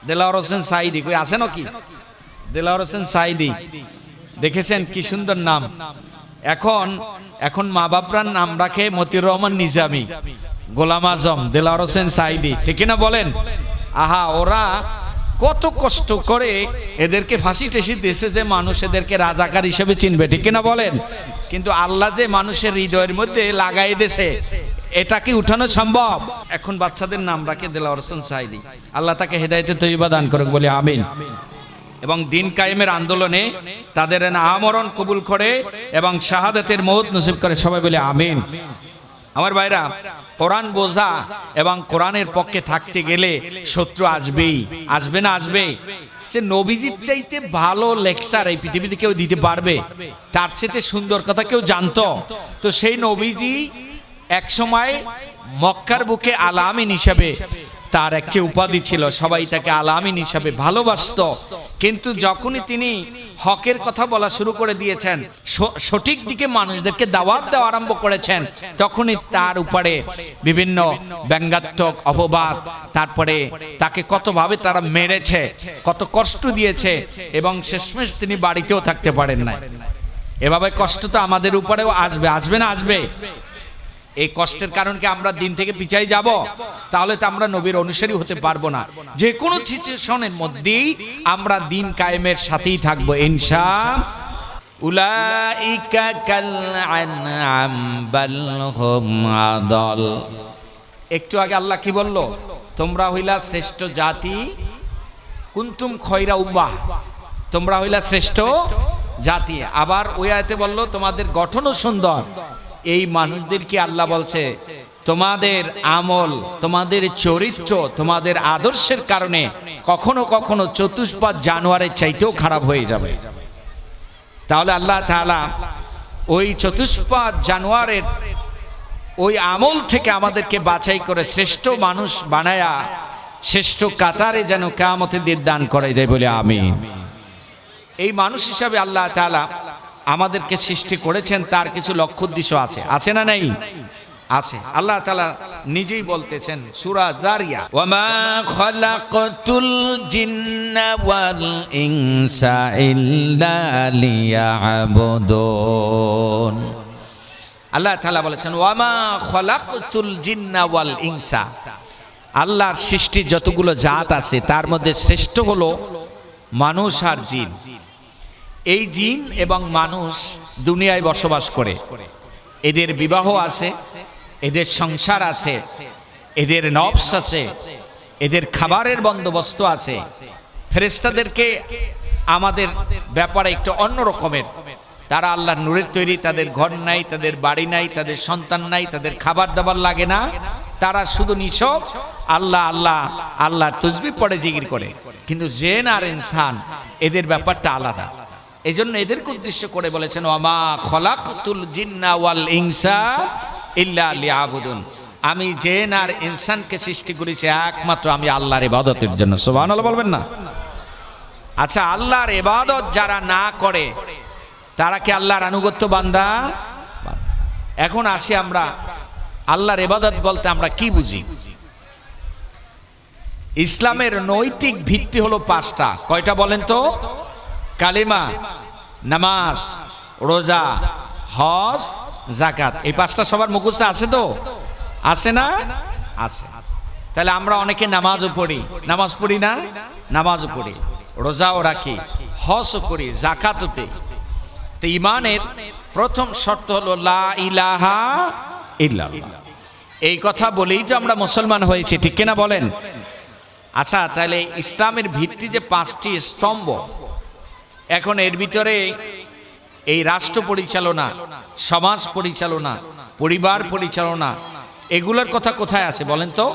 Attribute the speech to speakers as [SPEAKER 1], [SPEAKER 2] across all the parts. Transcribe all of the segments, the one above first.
[SPEAKER 1] দেলাওয়ার হোসেন সাইদি কই আছেন কি? দেলাওয়ার হোসেন সাইদি দেখেছেন কি সুন্দর নাম। এখন মা বাপরার নাম রাখে মতিউর রহমান নিজামী, গোলাম আজম, দেলাওয়ার হোসেন সাইদি, ঠিক না বলেন? আহা, ওরা কত কষ্ট করে এদেরকে ফাঁসি টেসি দিয়েছে যে মানুষ এদেরকে রাজাকার হিসেবে চিনবে, ঠিক না বলেন? কিন্তু আল্লাহ যে মানুষের হৃদয়ের মধ্যে লাগাই দিয়েছে, এটা কি উঠানো সম্ভব? এখন বাচ্চাদের নাম রাখে দেলাওয়ার হোসেন সাইদি। আল্লাহ তাকে হেদায়েতে তৈয়বা দান করুক, বলি আমিন। এবং দিন কায়েমের আন্দোলনে তাদের আমরণ কবুল করে এবং শাহাদাতের মওত নসিব করে, সবাই বলে আমিন। আমার ভাইরা, কোরআন বোঝা এবং কোরআনের পক্ষে থাকতে গেলে শত্রু আসবেই, আসবে না আসবে? যে নবীজির চাইতে ভালো লেকচার এই পৃথিবীতে কেউ দিতে পারবে? তার চাইতে সুন্দর কথা কেউ জানতো? তো সেই নবীজি এক সময় মক্কার বুকে আলামিন হিসাবে তার একটি উপাধি ছিল, সবাই তাকে আলামিন হিসাবে ভালোবাসত। কিন্তু যখনই তিনি হকের কথা বলা শুরু করে দিয়েছেন, সঠিক দিকে মানুষদেরকে দাওয়াত দেওয়া আরম্ভ করেছেন, তখনই তার উপরে বিভিন্ন ব্যঙ্গাত্মক অপবাদ, তারপরে তাকে কতভাবে তারা মেরেছে, কত কষ্ট দিয়েছে, এবং শেষমেশ তিনি বাড়িতেও থাকতে পারেন না। এভাবে কষ্ট তো আমাদের উপরেও আসবে, আসবে না আসবে? এই কষ্টের কারণ কি আমরা দিন থেকে পিছাই যাব? তাহলে তো আমরা নবীর অনুসারী হতে পারবো না। যে কোনো সিচুয়েশনের মধ্যেই আমরা দিন কায়েমের সাথেই থাকবো ইনশাআল্লাহ। উলাইকা কাল আনআম বাল হুম আদাল। একটু আগে আল্লাহ কি বলল? তোমরা হইলা শ্রেষ্ঠ জাতি, কুনতুম খয়রা উম্মাহ, তোমরা হইলা শ্রেষ্ঠ জাতি। আবার ওই আয়াতে বলল তোমাদের গঠনও সুন্দর। এই মানুষদেরকে আল্লাহ বলছে তোমাদের আমল, তোমাদের চরিত্র, তোমাদের আদর্শের কারণে কখনো কখনো চতুষ্পাদ জানোয়ারের চাইতেও খারাপ হয়ে যাবে। তাহলে আল্লাহ তাআলা ওই চতুষ্পাদ জানোয়ারের ওই আমল থেকে আমাদেরকে বাছাই করে শ্রেষ্ঠ মানুষ বানায়া শ্রেষ্ঠ কাতারে যেন কিয়ামতের দিন দান করাই দেয়, বলে আমিন। এই মানুষ হিসাবে আল্লাহ তাআলা আমাদেরকে সৃষ্টি করেছেন, তার কিছু লক্ষ্য উদ্দেশ্য আছে, আছে না নাই? আছে। আল্লাহ তাআলা নিজেই বলতেছেন সূরা যারিয়া, ওয়ামা খালাকাতুল জিন্না ওয়াল ইনসা ইল্লা লিয়াবুদুন। আল্লাহ তাআলা বলেছেন ওয়ামা খালাকাতুল জিন্না ওয়াল ইনসা, আল্লাহর সৃষ্টি যতগুলো জাত আছে তার মধ্যে শ্রেষ্ঠ হলো মানুষ আর জিন। এই জিন এবং মানুষ দুনিয়ায় বসবাস করে, এদের বিবাহ আছে, এদের সংসার আছে, এদের নফস আছে, এদের খাবারের বন্দোবস্ত আছে। ফেরেশতাদেরকে আমাদের ব্যাপারে একটু অন্য রকমের, তারা আল্লাহর নূরের তৈরি, তাদের ঘর নাই, তাদের বাড়ি নাই, তাদের সন্তান নাই, তাদের খাবার দাবার লাগে না, তারা শুধু নিছক আল্লাহ আল্লাহ আল্লাহর তাসবিহ পড়ে জিকির করে। কিন্তু জিন আর ইনসান এদের ব্যাপারটা আলাদা। এজন্য এদেরকে উদ্দেশ্য করে বলেছেন ওয়ামা খলাকতুল জিন্না ওয়াল ইনসা ইল্লা লিয়াবুদুন, আমি জিন আর ইনসানকে সৃষ্টি করেছি একমাত্র আমি আল্লাহর ইবাদতের জন্য। সুবহানাল্লাহ বলবেন না? আচ্ছা, আল্লাহর ইবাদত যারা না করে তারা কি আল্লাহর আনুগত্য বান্দা? এখন আসি আমরা আল্লাহর ইবাদত বলতে আমরা কি বুঝি? ইসলামের নৈতিক ভিত্তি হলো পাঁচটা। কয়টা বলেন তো? কালিমা, নামাজ, রোজা, হজ, যাকাত। এই পাঁচটা সবার মুখস্থ আছে তো? আছে না? আছে। তাহলে আমরা অনেকে নামাজও পড়ি, নামাজ পড়ি না? নামাজও পড়ি, রোজাও রাখি, হজও করি, যাকাতও দেই। তো ঈমানের প্রথম শর্ত হলো লা ইলাহা ইল্লাল্লাহ। এই কথা বলেই তো আমরা মুসলমান হয়েছি, ঠিক কিনা বলেন? আচ্ছা, তাহলে ইসলামের ভিত্তি যে পাঁচটি স্তম্ভ, এখন এর ভিতরে এই রাষ্ট্র পরিচালনা, সমাজ পরিচালনা, পরিবার পরিচালনা, এগুলোর কথা কোথায় আছে বলেন তো?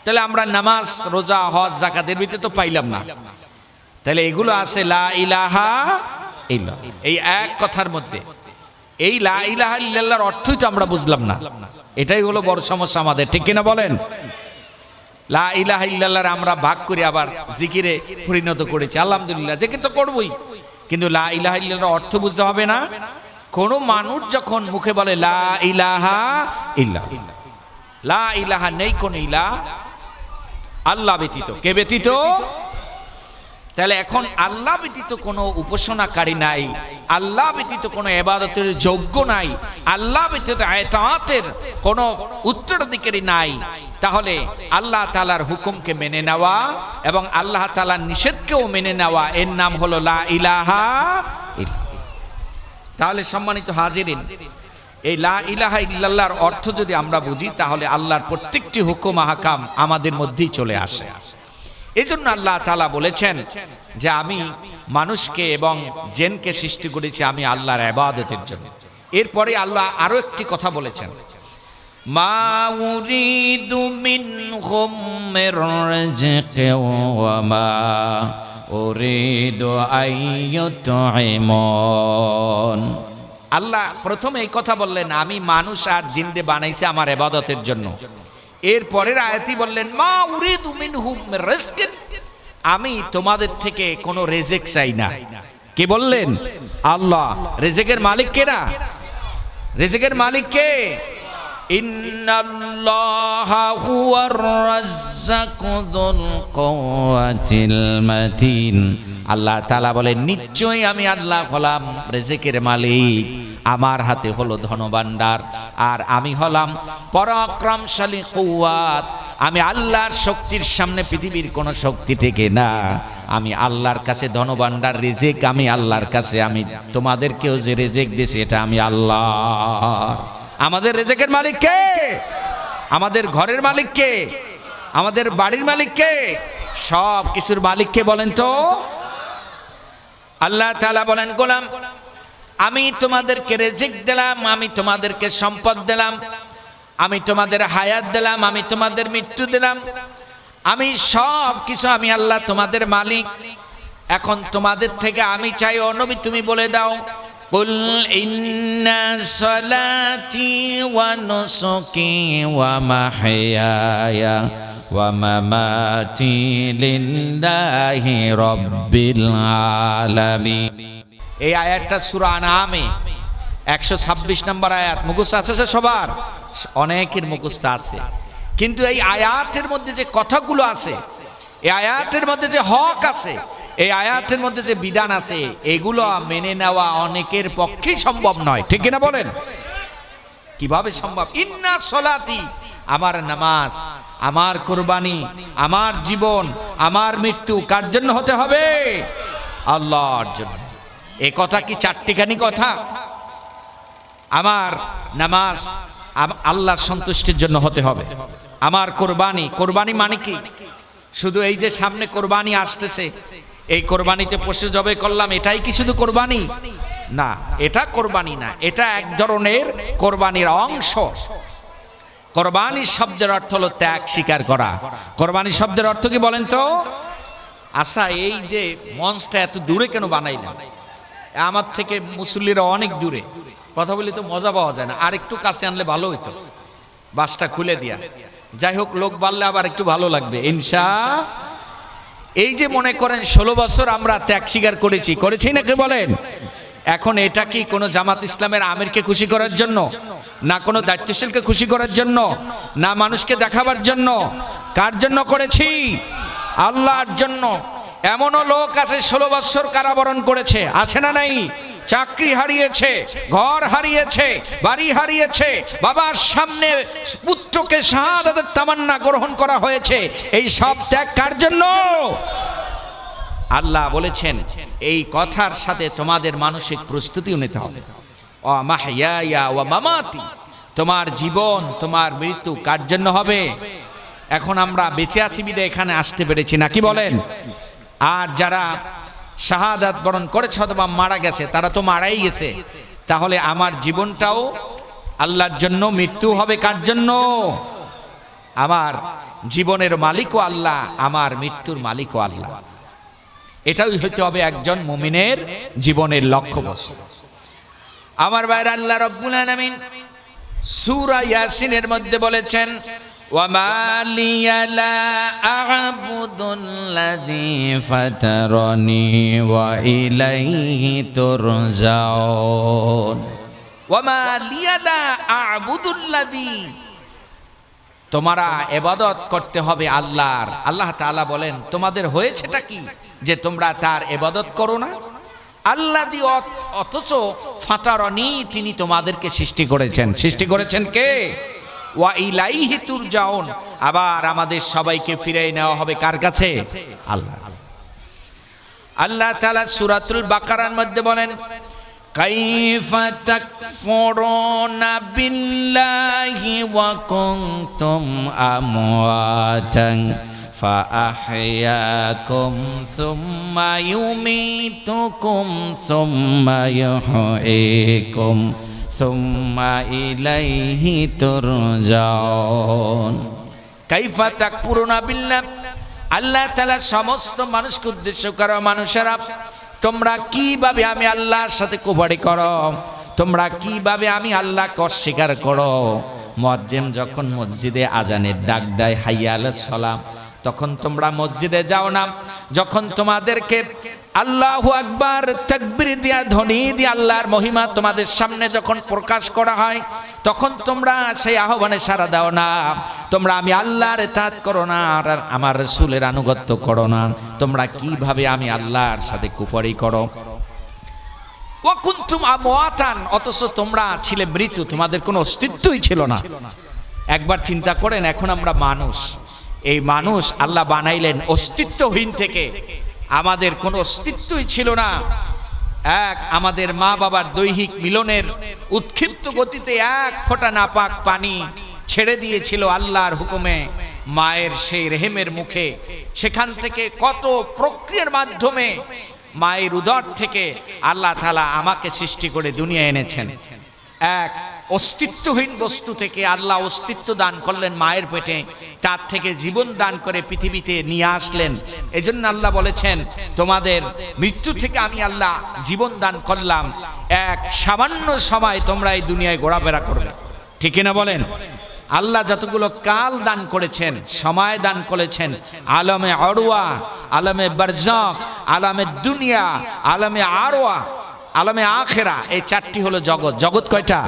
[SPEAKER 1] তাহলে আমরা নামাজ, রোজা, হজ, যাকাত এর ভিতরে তো পাইলাম না। তাহলে এগুলো আছে লা ইলাহা ইল্লাল্লাহ, এই এক কথার মধ্যে। এই লা ইলাহা ইল্লাল্লাহর অর্থই তো আমরা বুঝলাম না। এটাই হলো বড় সমস্যা আমাদের, ঠিক কিনা বলেন? লা ইলাহা ইল্লাল্লাহ আমরা ভাগ করে আবার জিকিরে পরিণত করেছি। আলহামদুলিল্লাহ, জিকির তো করবই, কিন্তু লা ইলাহা ইল্লাল্লাহর অর্থ বুঝতে হবে না। কোন মানুষ যখন মুখে বলে লা ইলাহা ইল্লাল্লাহ, লা ইলাহা নেই কোন ইলাহ, আল্লাহ ব্যতীত। কে ব্যতীত? তাহলে এখন আল্লাহ ব্যতীত কোনো উপাসনাকারী নাই, আল্লাহ ব্যতীত কোনো ইবাদতের যোগ্য নাই, আল্লাহ ব্যতীত ইতাআতের কোনো উত্তরাধিকারী নাই। তাহলে আল্লাহ তাআলার হুকুমকে মেনে নেওয়া এবং আল্লাহ তাআলার নিষেধকেও মেনে নেওয়া, এর নাম হলো লা ইলাহা ইল্লাল্লাহ। তাহলে সম্মানিত হাজিরিন, এই লা ইলাহা ইল্লাল্লাহর অর্থ যদি আমরা বুঝি, তাহলে আল্লাহর প্রত্যেকটি হুকুম আহকাম আমাদের মধ্যেই চলে আসে। এজন্য আল্লাহ তাআলা বলেছেন যে আমি মানুষকে এবং জিনকে সৃষ্টি করেছি আমি আল্লাহর ইবাদতের জন্য। এরপরে আল্লাহ আরো একটি কথা বলেছেন, মা উরিদু মিনহুম মির রিজকিন ওয়া মা উরিদু আইয়ুতঈমুন। আল্লাহ প্রথমে এই কথা বললেন, আমি মানুষ আর জিনকে বানাইছি আমার ইবাদতের জন্য। এর পরের আয়াতই বললেন, মা উরিদু মিনহুম মির রিজকিন, আমি তোমাদের থেকে কোনো রিজিক চাই না। কি বললেন? আল্লাহ। রিজিকের মালিক কে? না, রিজিকের মালিক কে? ইন্নাল্লাহা হুয়ার রাজ্জাকু যুল কুওয়াতিল মাতিন। আল্লাহ তাআলা বলেন, নিশ্চয়ই আমি আল্লাহ হলাম রিজিকের মালিক, আমার হাতে হলো ধনভাণ্ডার, আর আমি হলাম পরাক্রমশালী কুওয়াত। আমি আল্লাহর শক্তির সামনে পৃথিবীর কোনো শক্তি টেকে না। আমি আল্লাহর কাছে ধনভাণ্ডার, রিজিক আমি আল্লাহর কাছে। আমি তোমাদেরকেও যে রিজিক দিয়েছি এটা আমি আল্লাহ। আমাদের রিজিকের মালিক কে? আমাদের ঘরের মালিক কে? আমাদের বাড়ির মালিক কে? সব কিছুর মালিক কে বলেন তো? আল্লাহ তাআলা বলেন, গোলাম আমি তোমাদেরকে রিজিক দিলাম, আমি তোমাদেরকে সম্পদ দিলাম, আমি তোমাদের হায়াত দিলাম, আমি তোমাদের মৃত্যু দিলাম, আমি সব কিছু, আমি আল্লাহ তোমাদের মালিক। এখন তোমাদের থেকে আমি চাই, ও নবী তুমি বলে দাও, কুল ইন্না সালাতি ওয়া নুসুকি ওয়া মাহইয়ায়া ওয়া মামাতি লিল্লাহি রাব্বিল আলামিন। এই আয়াতটা সূরা আনআমে 126 নম্বর আয়াত। মুখস্থ আছে সবার? অনেকের মুখস্থ আছে, কিন্তু এই আয়াতের মধ্যে যে কথাগুলো আছে, এই আয়াতের মধ্যে যে হক আছে, এই আয়াতের মধ্যে যে বিধান আছে, এগুলো মেনে নেওয়া অনেকের পক্ষেই সম্ভব নয়। ঠিক কিনা বলেন? কিভাবে সম্ভব? ইন্না সলাতি, আমার নামাজ, আমার কুরবানি, আমার জীবন, আমার মৃত্যু কার জন্য হতে হবে? আল্লাহর জন্য। এই কথা কি চারটিখানি কথা? আমার নামাজ আল্লাহর সন্তুষ্টির জন্য হতে হবে। আমার কোরবানি, কোরবানি মানে কি? শুধু এই যে সামনে কোরবানি আসতেছে, এই কোরবানিতে পশু জবাই করলাম, এটাই কি শুধু কোরবানি? না, এটা কোরবানি না, এটা এক ধরনের কোরবানির অংশ। কোরবানি শব্দের অর্থ হলো ত্যাগ স্বীকার করা। কোরবানি শব্দের অর্থ কি বলেন তো? আচ্ছা, এই যে মঞ্চটা এত দূরে কেন বানাইলাম? আমার থেকে মুসল্লিরা অনেক দূরে, কথা বলি তো মজা পাওয়া যায় না, আর একটু কাছে আনলে ভালো হইতো, বাসটা খুলে দিয়া। যাই হোক, লোক বাড়লে আবার একটু ভালো লাগবে ইনশা। এই যে মনে করেন 16 বছর আমরা ত্যাগ স্বীকার করেছি নাকি বলেন? এখন এটা কি কোনো জামাত ইসলামের আমিরকে খুশি করার জন্য, না কোনো দায়িত্বশীলকে খুশি করার জন্য, না মানুষকে দেখাবার জন্য? কার জন্য করেছি? আল্লাহর জন্য। এমনও লোক আছে 16 বছর কারাবরণ করেছে, আছে না নাই? চাকরি হারিয়েছে, ঘর হারিয়েছে, বাড়ি হারিয়েছে, বাবার সামনে পুত্রকে শাহাদাতের তামান্না গ্রহণ করা হয়েছে। এই সব ত্যাগ কার জন্য? আল্লাহ বলেছেন এই কথার সাথে তোমাদের মানসিক প্রস্তুতিও নিতে হবে। ওয়া মাহইয়ায়া ওয়া মামাতি, তোমার জীবন তোমার মৃত্যু কার জন্য হবে? এখন আমরা বেঁচে আছি বিধায় এখানে আসতে পেরেছি, নাকি বলেন? আর যারা শাহাদাত বরণ করেছে অথবা মারা গেছে, তারা তো মারাই গেছে। তাহলে আমার জীবনটাও আল্লাহর জন্য, মৃত্যু হবে কার জন্য? আমার জীবনের মালিকও আল্লাহ, আমার মৃত্যুর মালিকও আল্লাহ। এটাই হইতে হবে একজন মুমিনের জীবনের লক্ষ্যবস্তু। আমার ভাইরা, আল্লাহ রাব্বুল আলামিন সূরা ইয়াসিনের মধ্যে বলেছেন, وما لي لا أعبد الذي فطرني وإليه ترجعون وما لي لا أعبد الذي তোমরা ইবাদত করতে হবে আল্লাহর। আল্লাহ তাআলা বলেন তোমাদের হয়েছেটা কি যে তোমরা তার ইবাদত করো না? আল্লাহ দি অথচ ফাতারনি তিনি তোমাদেরকে সৃষ্টি করেছেন। সৃষ্টি করেছেন কে? ওয়া ইলাইহি তুরজাউন, আবার আমাদের সবাইকে ফিরিয়ে নেওয়া হবে কার কাছে? আল্লাহ। আল্লাহ তাআলা সূরাতুল বাকারার মধ্যে বলেন কাইফা তাকফুরুনা বিল্লাহি ওয়া কুনতুম আমওয়াতান ফাআহইয়াকুম সুম্মা ইউমীতুকুম সুম্মা ইউহয়িকুম সুম্মা ইলাইহি তুরজাউন। কাইফা তাকফুরুনা বিল্লাহ, আল্লাহ তাআলা সমস্ত মানুষকে উদ্দেশ্য করো, মানুষেরা তোমরা কিভাবে আমি আল্লাহর সাথে কুফরি করো, তোমরা কিভাবে আমি আল্লাহকে অস্বীকার করো। মুয়াজ্জিন যখন মসজিদে আজানের ডাক দেয় হাইয়া আলাস সালাম, তখন তোমরা মসজিদে যাও না। যখন তোমাদেরকে আল্লাহু আকবার তাকবীর দিয়া ধ্বনি দিয়ে আল্লাহর মহিমা তোমাদের সামনে যখন প্রকাশ করা হয়, তখন তোমরা সেই আহ্বানে সাড়া দাও না। তোমরা আমি আল্লাহর ইতাআত করো না আর আমার রাসূলের আনুগত্য করো না। তোমরা কিভাবে আমি আল্লাহর সাথে কুফরি করো। ওয়া কুনতুম আমওয়াতান, অথচ তোমরা ছিলে মৃত, তোমাদের কোনো অস্তিত্বই ছিল না। একবার চিন্তা করেন, এখন আমরা মানুষ, এই মানুষ আল্লাহ বানাইলেন অস্তিত্বহীন থেকে, আমাদের কোনো অস্তিত্বই ছিল না। আমাদের মা বাবার দৈহিক মিলনের উৎক্ষিপ্ত গতিতে এক ফোঁটা নাপাক পানি ছেড়ে দিয়েছিল আল্লাহর হুকুমে মায়ের সেই রেহেমের মুখে। সেখান থেকে কত প্রক্রিয়ার মাধ্যমে মায়ের উদর থেকে আল্লাহ তাআলা আমাকে সৃষ্টি করে দুনিয়া এনেছেন। এক অস্তিত্বহীন বস্তু থেকে আল্লাহ অস্তিত্ব দান করলেন মায়ের পেটে, তার থেকে জীবন দান করে পৃথিবীতে নিয়ে আসলেন। এজন্য আল্লাহ বলেছেন তোমাদের মৃত্যু থেকে আমি আল্লাহ জীবন দান করলাম, এক সামান্য সময় তোমরা এই দুনিয়ায় ঘোরাফেরা করবে। ঠিক না বলেন? আল্লাহ যতগুলো কাল দান করেছেন, সময় দান করেছেন, আলমে অরওয়া, আলমে বারজাখ, আলমে দুনিয়া, আলমে আরওয়া, আলমে আখেরা, এই চারটি হলো জগৎ। জগৎ কয়টা?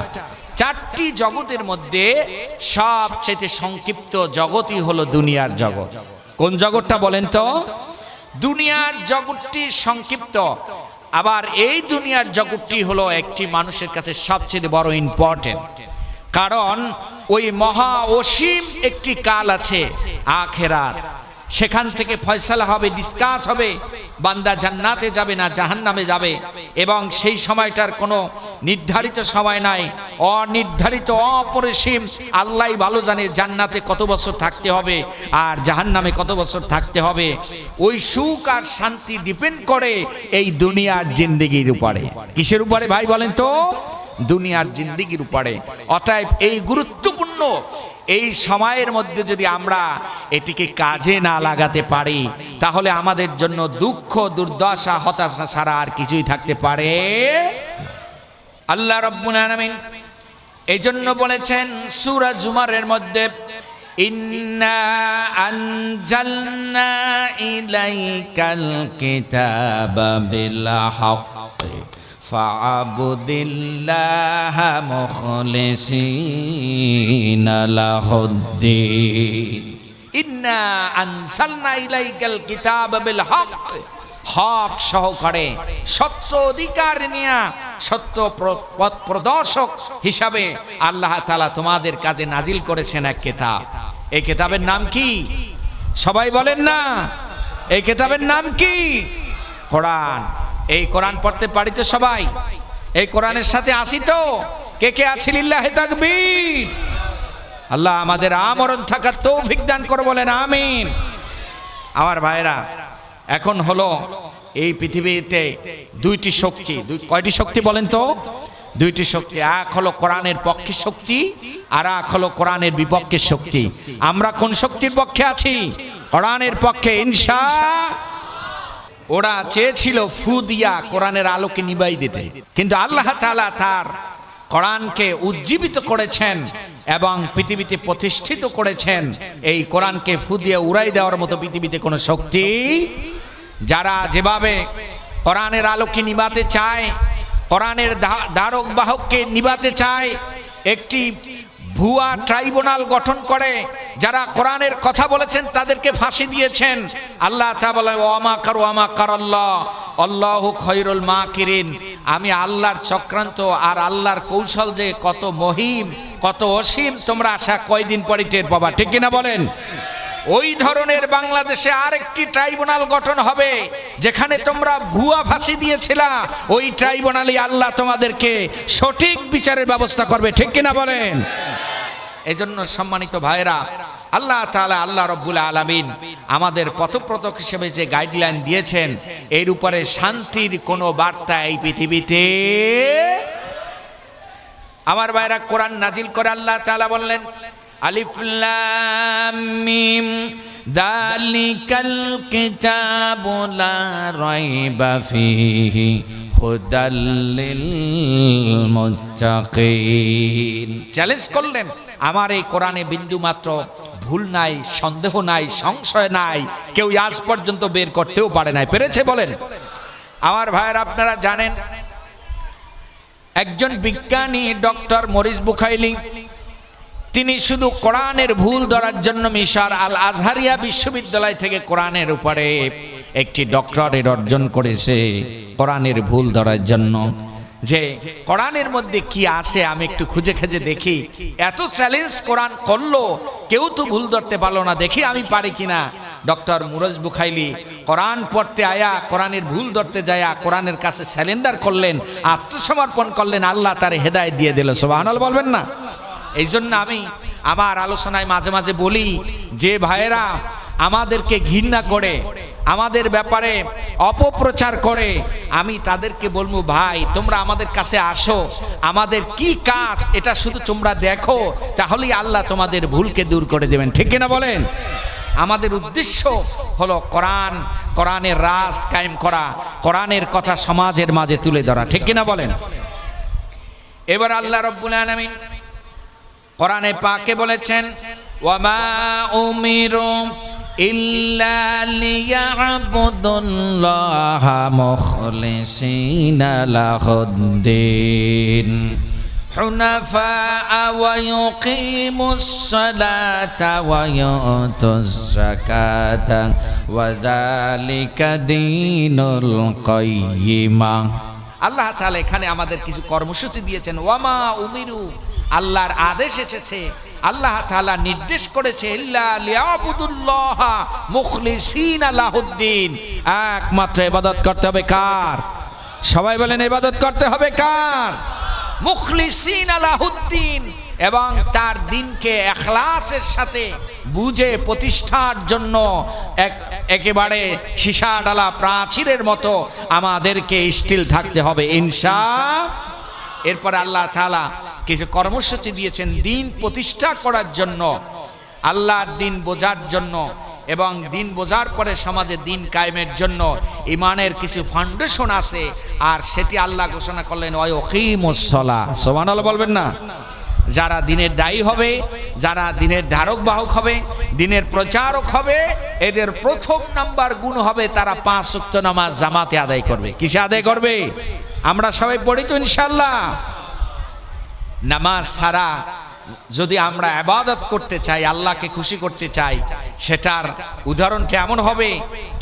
[SPEAKER 1] চারটি জগতের মধ্যে সবচেয়ে সংক্ষিপ্ত জগতই হলো দুনিয়ার জগৎ। কোন জগৎটা বলেন তো? দুনিয়ার জগৎটি সংক্ষিপ্ত, আবার এই দুনিয়ার জগৎটি হলো একটি মানুষের কাছে সবচেয়ে বড় ইম্পর্টেন্ট। কারণ ওই মহা অসীম একটি কাল আছে আখিরাত, সেখান থেকে ফয়সালা হবে, ডিসকাস হবে, বান্দা জান্নাতে যাবে না জাহান্নামে যাবে, এবং সেই সময়টার কোনো নির্ধারিত সময় নাই, অনির্ধারিত অপরিসীম। আল্লাহই ভালো জানে জান্নাতে কত বছর থাকতে হবে আর জাহান্নামে কত বছর থাকতে হবে। ওই সুখ আর শান্তি ডিপেন্ড করে এই দুনিয়ার জিন্দেগির উপরে। কিসের উপরে ভাই বলেন তো? দুনিয়ার জিন্দেগির উপরে। অতএব এই গুরুত্বপূর্ণ এই সময়ের মধ্যে যদি আমরা এটিকে কাজে না লাগাতে পারি, তাহলে আমাদের জন্য দুঃখ, দুর্দশা, হতাশা ছাড়া আর কিছুই থাকতে পারে। আল্লাহ রাব্বুল আলামিন এই জন্য বলেছেন সূরা জুমারের মধ্যে, ইন্না আনজালনা ইলাইকাল কিতাবা বিল হাক্কি ফা'বুদিল্লাহা মুখলিসিনা লাহুদ্দিন। ইন্না আনজালনা ইলাইকাল কিতাবা বিল হাক্কি, হক সহকারে সত্য অধিকার নিয়ে সত্য পথ প্রদর্শক হিসাবে আল্লাহ তাআলা তোমাদের কাছে নাজিল করেছেন এক কিতাব। এই কিতাবের নাম কি? সবাই বলেন না, এই কিতাবের নাম কি? কোরআন। এই কোরআন পড়তে পারি তো সবাই? এই কোরআনের সাথে আসি তো? কে কে আছি? লিল্লাহি তাকবীর। আল্লাহ আমাদের আমরণ থাকার তৌফিক দান করে, বলেন আমিন। আমার ভাইরা, এখন হলো এই পৃথিবীতে দুইটি শক্তি। কয়টি শক্তি বলেন তো? দুইটি শক্তি। এক হলো কোরআনের পক্ষে শক্তি, আর এক হলো কোরআনের বিপক্ষে শক্তি। আমরা কোন শক্তির পক্ষে আছি? কোরআনের পক্ষে ইনশাআল্লাহ। ওরা চেয়েছিল ফু দিয়া কোরআনের আলোকে নিবাই দিতে, কিন্তু আল্লাহ তাআলা তার কোরআনকে উজ্জীবিত করেছেন এবং পৃথিবীতে প্রতিষ্ঠিত করেছেন। এই কোরআনকে ফু দিয়ে উড়াই দেওয়ার মতো পৃথিবীতে কোনো শক্তি, যারা যেভাবে কোরআনের আলোকে নিবাতে চায়, কোরআনের ধারক বাহককে নিবাতে চায়, একটি ভুয়া ট্রাইব্যুনাল গঠন করে যারা কোরআনের কথা বলেছেন তাদেরকে ফাঁসি দিয়েছেন। আল্লাহ তাআলা বলেন ওয়ামা কারু ওয়ামা কারাল্লাহ আল্লাহু খায়রুল মাকিরিন। আমি আল্লাহর চক্রান্ত আর আল্লাহর কৌশল যে কত মহিম কত অসীম তোমরা আশা কয়দিন পরে টের পাবা, ঠিক কিনা বলেন? ওই ধরনের বাংলাদেশে আরেকটি ট্রাইব্যুনাল গঠন হবে যেখানে তোমরা ভুয়া ফাঁসি দিয়েছিলা, ওই ট্রাইব্যুনালে আল্লাহ তোমাদেরকে সঠিক বিচারের ব্যবস্থা করবে, ঠিক কিনা বলেন? এজন্য সম্মানিত ভাইরা, আল্লাহ তাআলা আল্লাহ রাব্বুল আলামিন আমাদের পথপ্রদর্শক হিসেবে যে গাইডলাইন দিয়েছেন এর উপরে শান্তির কোনো বার্তা এই পৃথিবীতে। আমার ভাইরা, কোরআন নাজিল করে আল্লাহ তাআলা বললেন আলিফ লাম মিম যালিকাল কিতাবু লা রাইবা ফীহি হুদাল লিল মুত্তাকিন। চ্যালেঞ্জ করলেন আমার এই কোরআনে বিন্দু মাত্র ভুল নাই, সন্দেহ নাই, সংশয় নাই, কেউ আজ পর্যন্ত বের করতেও পারে নাই। পেরেছে বলেন? আমার ভাইয়েরা, আপনারা জানেন একজন বিজ্ঞানী ডক্টর মরিস বুখাইলি তিনি শুধু কোরআনের ভুল ধরার জন্য মিশর আল আজহারিয়া বিশ্ববিদ্যালয় থেকে কোরআনের উপরে একটি ডক্টরেট অর্জন করেছে কোরআনের ভুল ধরার জন্য। যে কোরআনের মধ্যে কি আছে আমি একটু খুঁজে খুঁজে দেখি। এত চ্যালেঞ্জ কোরআন করলো, কেউ তো ভুল ধরতে পারলো না, দেখি আমি পারি কিনা। ডক্টর মুরজ বুখাইলি কোরআন পড়তে আয়া কোরআনের ভুল ধরতে যায়া কোরআনের কাছে স্যালেন্ডার করলেন, আত্মসমর্পণ করলেন, আল্লাহ তার হেদায়েত দিয়ে দিল। সুবহানাল্লাহ বলবেন না? এই জন্য আমি আমার আলোচনায় মাঝে মাঝে বলি যে ভাইয়েরা আমাদেরকে ঘৃণা করে, আমাদের ব্যাপারে অপপ্রচার করে, আমি তাদেরকে বলবো ভাই তোমরা আমাদের কাছে আসো, আমাদের কি কাজ এটা শুধু তোমরা দেখো, তাহলেই আল্লাহ তোমাদের ভুলকে দূর করে দেবেন, ঠিক কিনা বলেন? আমাদের উদ্দেশ্য হলো কোরআনের রাজ কায়েম করা, কোরআনের কথা সমাজের মাঝে তুলে ধরা, ঠিক কিনা বলেন? এবার আল্লাহ রাব্বুল আলামিন কোরআনে পাকে বলেছেন ওয়ামা উমিরু ইল্লা লিয়াবুদুল্লাহা মুখলিসিনা লাহুদ্দিন হুনাফা ওয়া ইউকিমুস সালাতা ওয়া ইউতুজ যাকাতা ওয়া যালিকা দীনুল কাইয়্যিমা। আল্লাহ তাআলা এখানে আমাদের কিছু কর্মসূচি দিয়েছেন। ওয়ামা উমিরু, আল্লাহর আদেশ এসেছে, আল্লাহ তাআলা নির্দেশ করেছে ইল্লা লিয়াবুদুল্লাহা মুখলিসিনা লাহুদ্দিন, একমাত্র ইবাদত করতে হবে কার? সবাই বলেন ইবাদত করতে হবে কার? মুখলিসিনা লাহুদ্দিন, এবং তার দিনকে ইখলাসের সাথে বুঝে প্রতিষ্ঠার জন্য একেবারে সীসা ডালা প্রাচীরের মতো আমাদেরকে স্টিল থাকতে হবে ইনশাআল্লাহ। এরপর আল্লাহ তাআলা কিছু কর্মসূচি দিয়েছেন দিন প্রতিষ্ঠা করার জন্য, আল্লাহর দিন বোঝার জন্য, এবং দিন বোঝার পরে সমাজে দিন কায়েমের জন্য ইমানের কিছু ফাউন্ডেশন আছে, আর সেটি আল্লাহ ঘোষণা করলেন ওয়া ইকিমুস সালাহ। সুবহানাল্লাহ বলবেন না? যারা দিনের দায়ী হবে, যারা দিনের ধারক বাহক হবে, দিনের প্রচারক হবে, এদের প্রথম নাম্বার গুণ হবে তারা 5 ওয়াক্ত নামাজ জামাতে আদায় করবে। কিসে আদায় করবে? আমরা সবাই পড়ি তো ইনশাআল্লাহ। নামাজ ছাড়া যদি আমরা ইবাদত করতে চাই, আল্লাহকে খুশি করতে চাই, সেটার উদাহরণটা এমন হবে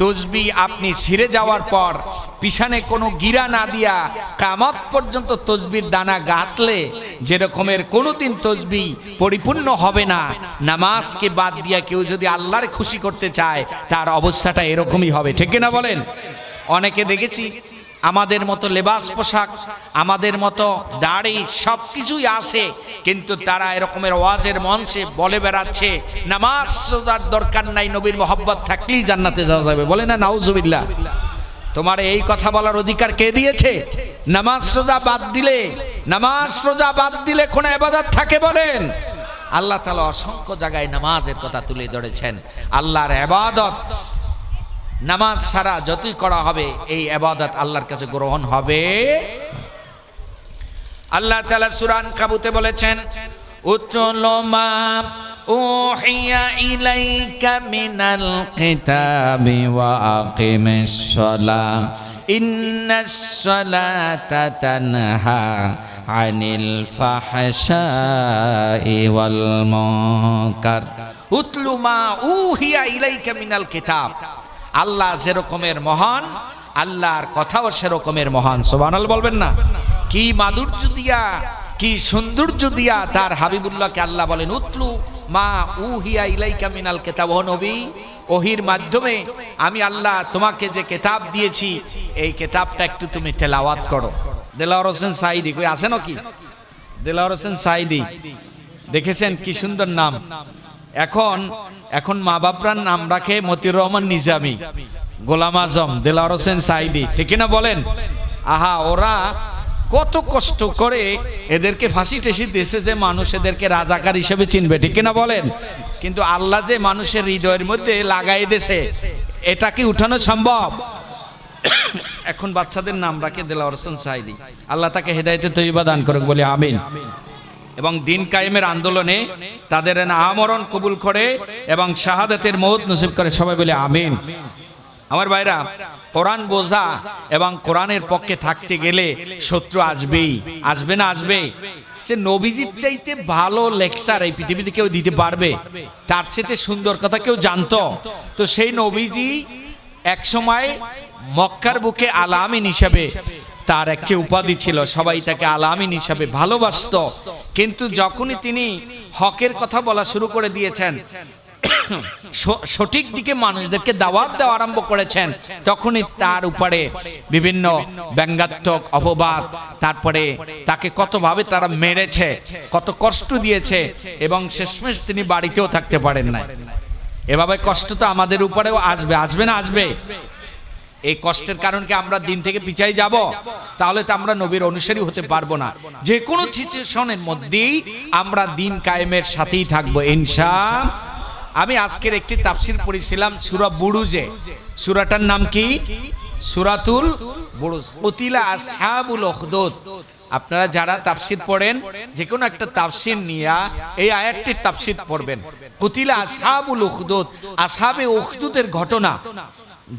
[SPEAKER 1] তসবিহ আপনি ছিঁড়ে যাওয়ার পর পিছনে কোনো গিরা না দিয়া কিয়ামত পর্যন্ত তসবির দানা গাঁথলে যেরকমের কোনোদিন তসবিহ পরিপূর্ণ হবে না, নামাজকে বাদ দিয়া কেউ যদি আল্লাহর খুশি করতে চায় তার অবস্থাটা এরকমই হবে, ঠিক না বলেন? অনেকে দেখেছি আমাদের মতো লেবাস পোশাক, আমাদের মতো দাড়ি সব কিছুই আছে, কিন্তু তারা এরকমের ওয়াজের মঞ্চে বলে বেড়াচ্ছে নামাজ রোজার দরকার নাই, নবীর মহব্বত থাকলেই জান্নাতে যাওয়া যাবে। বলে না নাউজুবিল্লাহ। তোমার এই কথা বলার অধিকার কে দিয়েছে? নামাজ রোজা বাদ দিলে কোন ইবাদত থাকে বলেন? আল্লাহ তাআলা অসংখ্য জায়গায় নামাজের কথা তুলে ধরেছেন। আল্লাহর ইবাদত নামাজ ছাড়া যতই করা হবে এই ইবাদত আল্লাহর কাছে গ্রহণ হবে। আল্লাহ তাআলা সূরা আনকাবুতে বলেছেন উতলু মা উহিয়া ইলাইকা মিনাল কিতাবি ওয়া আকিমিস সালাহ ইন্নাস সালাতা তানহা আনিল ফাহশাই ওয়াল মুনকার উতলু মা উহিয়া ইলাইকা মিনাল কিতাব। আল্লাহ যেরকমের মহান, আল্লাহর কথাও সেরকমের মহান। সুবহানাল্লাহ বলবেন না? কি মাধুর্য দিয়া, কি সৌন্দর্য দিয়া তার হাবিবুল্লাহকে আল্লাহ বলেন উতলু মা উহিয়া ইলাইকা মিনাল কিতাব। ও নবী, ওহির মাধ্যমে আমি আল্লাহ তোমাকে যে কিতাব দিয়েছি এই কিতাবটা একটু তুমি তেলাওয়াত করো। দেলাওয়ার হোসেন সাইদি কই আছে নাকি? দেলাওয়ার হোসেন সাইদি দেখেছেন কি সুন্দর নাম। এখন মা বাপরার নাম রাখে মতিউর রহমান নিজামী, গোলাম আজম, দেলাওয়ার হোসেন সাইদি, ঠিক না বলেন? আহা, ওরা কত কষ্ট করে এদেরকে ফাঁসি টেসি দেশে যে মানুষ এদেরকে রাজাকার হিসেবে চিনবে, ঠিক না বলেন? কিন্তু আল্লাহ যে মানুষের হৃদয়ের মধ্যে লাগাই দেশে, এটা কি উঠানো সম্ভব? এখন বাচ্চাদের নাম রাখে দেলাওয়ার হোসেন সাইদি। আল্লাহ তাকে হেদায়েতে তৈয়বা দান করুক, বলে আমিন। এবং দিন কায়েমের আন্দোলনে তাদের আমরণ কবুল করে এবং শাহাদাতের মওত নসিব করে, সবাই বলে আমিন। আমার ভাইরা, কোরআন বোঝা এবং কোরআনের পক্ষে থাকতে গেলে শত্রু আসবেই, আসবে না? আসবে। যে নবীজির চাইতে ভালো লেকচার এই পৃথিবীতে কেউ দিতে পারবে? তার চাইতে সুন্দর কথা কেউ জানতো? তো সেই নবীজি এক সময় মক্কার বুকে আলামিন হিসাবে তার একটি উপাধি ছিল, সবাই তাকে আলামিন হিসাবে ভালোবাসত। কিন্তু যখনই তিনি হকের কথা বলা শুরু করে দিয়েছেন, সঠিক দিকে মানুষদেরকে দাওয়াত দেওয়া আরম্ভ করেছেন, তখনই তার উপরে বিভিন্ন ব্যঙ্গাত্মক অপবাদ, তারপরে তাকে কতভাবে তারা মেরেছে, কত কষ্ট দিয়েছে, এবং শেষমেশ তিনি বাড়িতেও থাকতে পারেন না। এভাবে কষ্ট তো আমাদের উপরেও আসবে, আসবে না? আসবে। এই কষ্টের কারণ কি আমরা দিন থেকে পিছাই যাব? তাহলে তো আমরা নবীর অনুসারী হতে পারবো না। যে কোনো সিচুয়েশনের মধ্যেই আমরা দিন কায়েমের সাথেই থাকবো ইনশাআল্লাহ। আমি আজকের একটি তাফসির পড়েছিলাম সূরা বুরুজে। সূরাটার নাম কি? সূরাতুল বুরুজ। কুতিলা আসহাবুল উখদুদ। আপনারা যারা তাফসির পড়েন, যে কোনো একটা তাফসির নিয়ে এই আয়াতটির তাফসির পড়বেন। কুতিলা আসহাবুল উখদুদ, আসহাবে উখদুদের ঘটনা,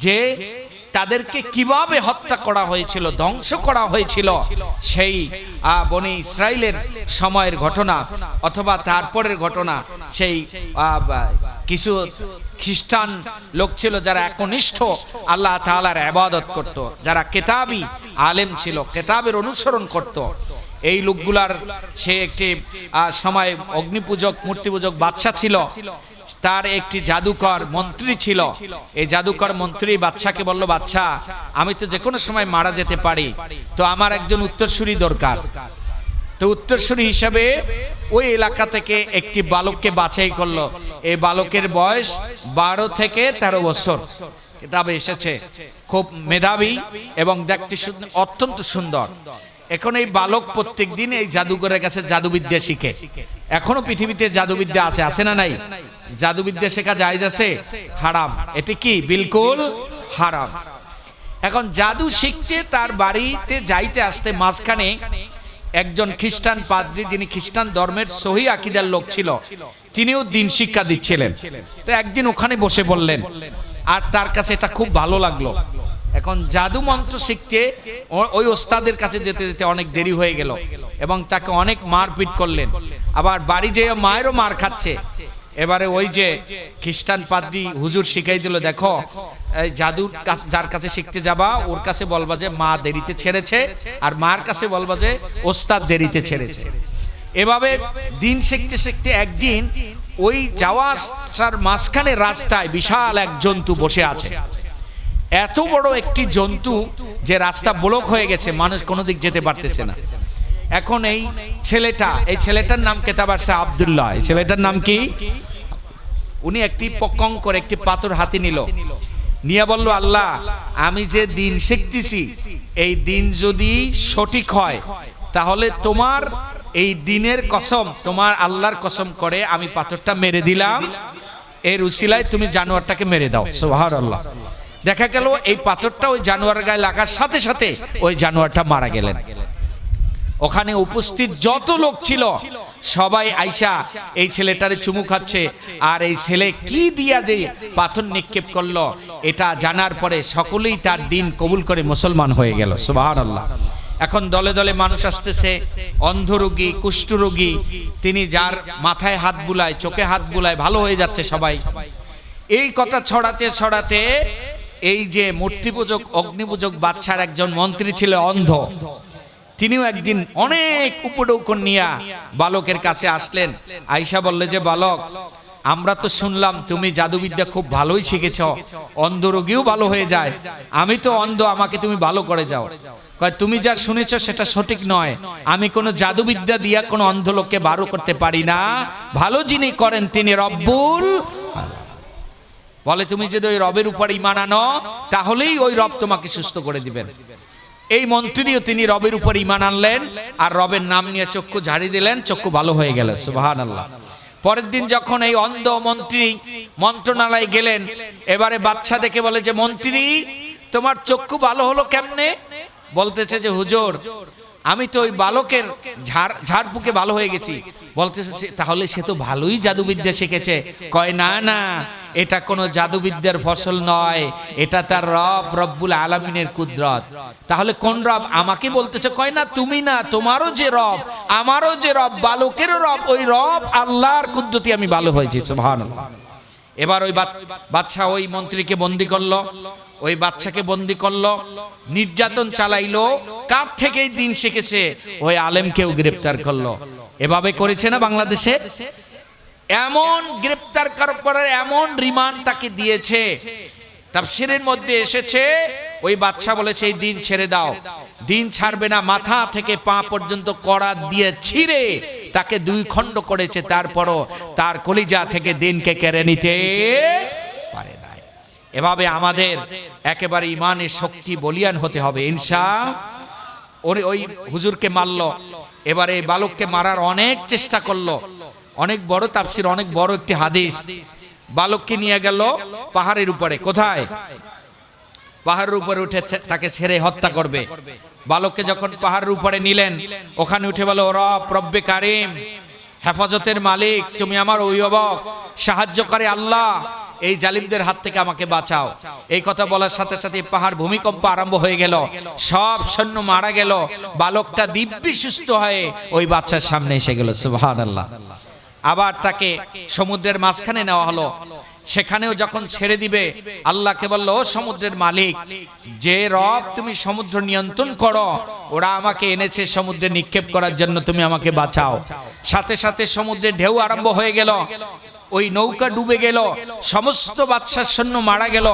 [SPEAKER 1] যে তাদেরকে কিভাবে হত্যা করা হয়েছিল, ধ্বংস করা হয়েছিল, সেই বনি ইসরাইলের সময়ের ঘটনা, অথবা তারপরের ঘটনা। সেই কিছু খ্রিস্টান লোক ছিল যারা একনিষ্ঠ আল্লাহ তাআলার ইবাদত করত, যারা কেতাবী আলেম ছিল, কেতাবের অনুসরণ করত। এই লোকগুলার সে একটি সময় অগ্নিপূজক, মূর্তিপূজক বাদশা ছিল। তার একটি জাদুকর মন্ত্রী ছিল। এই জাদুকর মন্ত্রী বাদশাকে বলল, বাদশা, আমি তো যে কোনো সময় মারা যেতে পারি, তো আমার একজন উত্তরসূরি দরকার। তো উত্তরসূরি হিসাবে ওই এলাকা থেকে একটি বালককে বাছাই করলো। এই বালকের বয়স 12 থেকে 13 বছর, কিতাবে এসেছে। খুব মেধাবী এবং দেখতে অত্যন্ত সুন্দর। এখন এই বালক প্রত্যেক দিন এই জাদুকরের কাছে জাদুবিদ্যা শিখে। এখনো পৃথিবীতে জাদুবিদ্যা আছে, আছে না নাই? জাদুবিদ্যা শেখা জায়েজ আছে? হারাম। এটা কি? বিলকুল হারাম। এখন জাদু শিখতে তার বাড়িতে যাইতে আসতে মাঝখানে একজন খ্রিস্টান পাদ্রী, যিনি খ্রিস্টান ধর্মের সহি আকীদার লোক ছিল, তিনিও দিন শিক্ষা দিচ্ছিলেন। তো একদিন ওখানে বসে বললেন, আর তার কাছে এটা খুব ভালো লাগলো। এখন জাদু মন্ত্র শিখতে ওই ওস্তাদের কাছে যেতে যেতে অনেক দেরি হয়ে গেল এবং তাকে অনেক মারপিট করলেন। আবার বাড়ি যেয়ে মায়েরও মার খাচ্ছে। এবারে ওই যে খ্রিস্টান পাদ্রী হুজুর শিখাই দিল, দেখো এই জাদুর যার কাছে শিখতে যাবা ওর কাছে বলবা যে মা দেরিতে ছেড়েছে, আর মার কাছে বলবা যে ওস্তাদ দেরিতে ছেড়েছে। এভাবে দিন শিখতে শিখতে একদিন ওই যাওয়া আসার মাঝখানে রাস্তায় বিশাল এক জন্তু বসে আছে। এত বড় একটি জন্তু যে রাস্তা ব্লক হয়ে গেছে, মানুষ কোনো দিক যেতে পারতেছে না। এখন এই ছেলেটার নাম কেতাবারসে আব্দুল্লাহ। এই ছেলেটার নাম কি? উনি একটি কঙ্কর, একটি পাথর হাতে নিল, নিয়ে বলল, আল্লাহ, আমি যে দিন শিখতেছি এই দিন যদি সঠিক হয় তাহলে তোমার এই দিনের কসম, তোমার আল্লাহর কসম করে আমি পাথরটা মেরে দিলাম, এর উসিলায় তুমি জানোয়ারটাকে মেরে দাও। সুবহানাল্লাহ। দেখা গেল এই পাথরটা ওই জানোয়ারের গায়ে লাগার সাথে সাথে ওই জানোয়ারটা মারা গেলেন। ওখানে উপস্থিত যত লোক ছিল সবাই আইসা এই ছেলেটারে চুমু খাচ্ছে, আর এই ছেলে কি দিয়া যে পাথর নিক্ষেপ করলো এটা জানার পরে সকলেই তার দিন কবুল করে মুসলমান হয়ে গেল। সুবহানাল্লাহ। এখন দলে দলে মানুষ আসতেছে, অন্ধ রোগী, কুষ্ঠ রোগী, তিনি যার মাথায় হাত বুলায়, চোখে হাত বুলায়, ভালো হয়ে যাচ্ছে সবাই। এই কথা ছড়াতে ছড়াতে এই যে মূর্তি পূজক, অগ্নি পূজক বাদশার একজন মন্ত্রী ছিল অন্ধ, তিনিও একদিন অনেক উপঢৌকন নিয়া বালকের কাছে আসলেন। আয়েশা বললে যে বালক, আমরা তো শুনলাম তুমি জাদুবিদ্যা খুব ভালোই শিখেছ, অন্ধ রোগীও ভালো হয়ে যায়, আমি তো অন্ধ, আমাকে তুমি ভালো করে যাও। কয় তুমি যা শুনেছ সেটা সঠিক নয়, আমি কোনো জাদুবিদ্যা দিয়া কোনো অন্ধ লোককে ভালো করতে পারি না, ভালো যিনি করেন তিনি রব্বুল। বলে তুমি যদি ওই রবের উপর ঈমান আনো তাহলেই ওই রব তোমাকে সুস্থ করে দিবেন। এই মন্ত্রীও তিনি রবের উপর ঈমান আনলেন আর রবের নাম নিয়ে চক্ষু ঝাড়ি দিলেন, চক্ষু ভালো হয়ে গেল। সুবহানাল্লাহ। পরের দিন যখন এই অন্ধ মন্ত্রী মন্ত্রণালয়ে গেলেন, এবারে বাদশা দেখে বলে যে মন্ত্রী তোমার চক্ষু ভালো হলো কেমনে? বলতেছে যে হুজুর আমি তো ওই বালকের ঝাড়ফুঁকে ভালো হয়ে গেছি। বলতেছে তাহলে সে তো ভালোই জাদুবিদ্যা শিখেছে। কয় না না, এটা কোনো জাদুবিদ্যার ফসল নয়, এটা তার রব রব্বুল আলামিনের কুদরত। তাহলে কোন রব? আমাকে বলতেছে। কয় না তুমি না, তোমারও যে রব, আমারও যে রব, বালকেরও রব, ওই রব আল্লাহর কুদরতি আমি ভালো হয়েছি। সুবহানাল্লাহ। এবার ওই বাদশা ওই মন্ত্রীকে বন্দী করলো, ওই বাচ্চাকে বন্দী করলো, নির্যাতন চালাইলো। কার থেকে দিন শিখেছে ওই আলেমকেও গ্রেফতার করলো। এভাবে করেছে না বাংলাদেশে? এমন গ্রেফতার করার এমন রিমান্ড তাকে দিয়েছে, তাফসীরের মধ্যে এসেছে ওই বাদশা বলেছে এই দিন ছেড়ে দাও, দিন ছাড়বে না, মাথা থেকে পা পর্যন্ত করাত দিয়ে ছিঁড়ে তাকে দুই খণ্ড করেছে, তারপরও তার কলিজা থেকে দিনকে কেড়ে নিতে পারে না। এভাবে আমাদের একেবারে ইমানের শক্তি বলিয়ান হতে হবে ইনশাআল্লাহ। ওই হুজুরকে মারলো, এবারে এই বালককে মারার অনেক চেষ্টা করলো, অনেক বড় তাফসীর, অনেক বড় একটি হাদিস। বালককে নিয়ে গেল পাহাড়ের উপরে। কোথায়? পাহাড়ের উপরে উঠে তাকে ছেড়ে হত্যা করবে। বালককে যখন পাহাড়ের উপরে নিলেন, ওখানে উঠে বলো রব রব্বে কারিম, হেফাজতের মালিক, তুমি আমার অভিভাবক, সাহায্যকারী আল্লাহ, এই জালিমদের হাত থেকে আমাকে বাঁচাও। এই কথা বলার সাথে সাথে পাহাড় ভূমিকম্প আরম্ভ হয়ে গেল, সব সৈন্য মারা গেল, বালকটা দিব্যি সুস্থ হয়ে ওই বাচ্চার সামনে এসে গেল। সুবহানাল্লাহ। আবার তাকে সমুদ্রের মাঝখানে নেওয়া হলো, সেখানেও যখন ছেড়ে দিবে আল্লাহকে বলল ও সমুদ্রের মালিক, যে রব তুমি সমুদ্র নিয়ন্ত্রণ করো, ওরা আমাকে এনেছে সমুদ্রে নিক্ষেপ করার জন্য, তুমি আমাকে বাঁচাও। সাথে সাথে সমুদ্রের ঢেউ আরম্ভ হয়ে গেল, ওই নৌকা ডুবে গেল, সমস্ত বাচ্চার সৈন্য মারা গেল,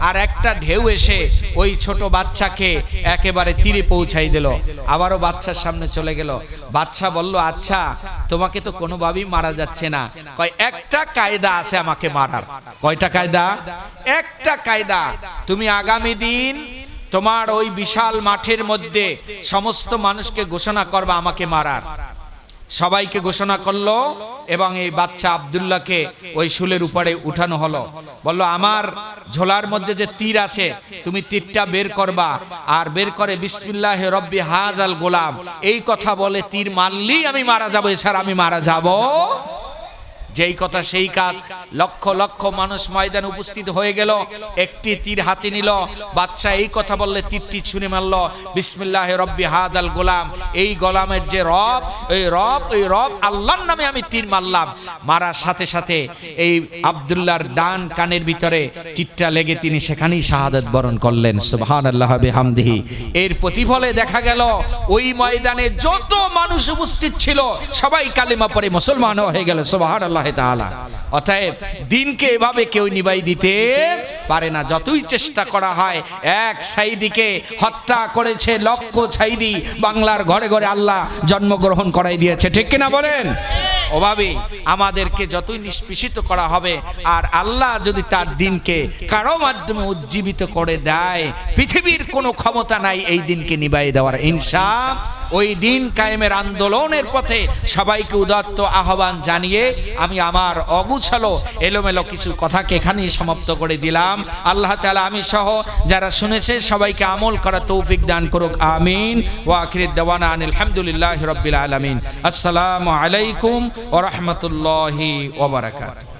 [SPEAKER 1] আর একটা ঢেউ এসে ওই ছোট বাচ্চাকে একেবারে তীরে পৌঁছাই দিল। আবারও বাচ্চার সামনে চলে গেল। বাচ্চা বলল আচ্ছা তোমাকে তো কোনোভাবেই মারা যাচ্ছে না, কয় একটা কায়দা আছে আমাকে মারার। কয়টা কায়দা? একটা কায়দা, তুমি আগামী দিন তোমার ওই বিশাল মাঠের মধ্যে সমস্ত মানুষকে ঘোষণা করবা আমাকে মারার। সবাইকে ঘোষণা করলো এবং এই বাচ্চা আব্দুল্লাহকে ওই শুলের উপরে উঠানো হলো। বললো আমার ঝোলার মধ্যে যে তীর আছে তুমি তীরটা বের করবা, আর বের করে বিসমিল্লাহ রব্বি হাজাল গোলাম এই কথা বলে তীর মারলেই আমি মারা যাবো, এছাড়া আমি মারা যাব। যেই কথা সেই কাজ। লক্ষ লক্ষ মানুষ ময়দানে উপস্থিত হয়ে গেল, একটি তীর হাতে নিল। বাচ্চা এই কথা বললে তীরটি ছুঁড়ে মারল, বিসমিল্লাহ রব্বি হাদাল গোলাম, এই গোলামের যে রব, ওই রব আল্লাহর নামে আমি তীর মারলাম। মারার সাথে সাথে এই আব্দুল্লাহর ডান কানের ভিতরে তীরটা লেগে তিনি সেখানেই শাহাদাত বরণ করলেন। সুবহানাল্লাহ বিহামদিহি। এর প্রতিফলে দেখা গেল ওই ময়দানে যত মানুষ উপস্থিত ছিল সবাই কালিমা পড়ে মুসলমান হয়ে গেল। সুবহানাল্লাহ। অতএব দিনকে এভাবে কেউ নিবাই দিতে পারে না, যতই চেষ্টা করা হয়। এক সাইদিকে হত্যা করেছে লক্ষ সাইদি, বাংলার ঘরে ঘরে আল্লাহ জন্মগ্রহণ করাই দিয়েছে, ঠিক কিনা বলেন? ওভাবে আমাদেরকে যতই নিষ্পেষিত করা হবে, আর আল্লাহ যদি তার দিনকে কারো মাধ্যমে উজ্জীবিত করে দেয়, পৃথিবীর কোনো ক্ষমতা নাই এই দিনকে নিবাই দেওয়ার ইনশাআল্লাহ। ওই দিন কায়েমের আন্দোলনের পথে সবাইকে উদাত্ত আহ্বান জানিয়ে আমি আমার অগুছালো এলোমেলো কিছু কথাকে এখানেই সমাপ্ত করে দিলাম। আল্লাহ তাআলা আমি সহ যারা শুনেছে সবাইকে আমল করার তৌফিক দান করুক, আমিন। ওয়া আখিরুদ দাওয়ানা আলহামদুলিল্লাহি রাব্বিল আলামিন। আসসালামু আলাইকুম ওয়া রাহমাতুল্লাহি ওয়া বারাকাতুহু।